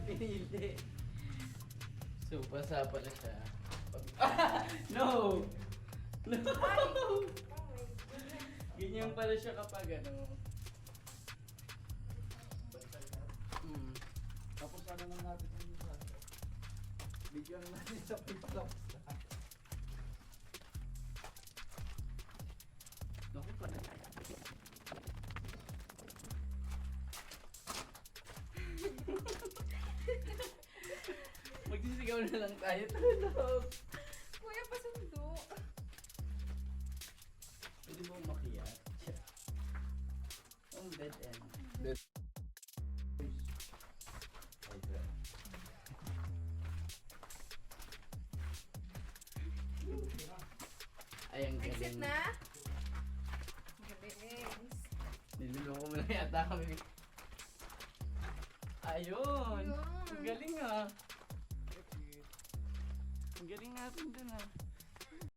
pinili. So, basa pala siya. No! No! Oh my goodness. Ganyan pala siya kapag ano. Tapos ano lang natin yung braso. Bigyan natin sa pipalapos na. Naku pala. Magsisigaw na lang tayo. Tulog! Kuya, pasundo. Pwede mo makiyat? Ang dead end. Dead. Ay, ang Exit galing. na? Galing. Niluloko mo na yata kami. Ayun! Ayun. Ang galing ah! Ang galing natin dun ah.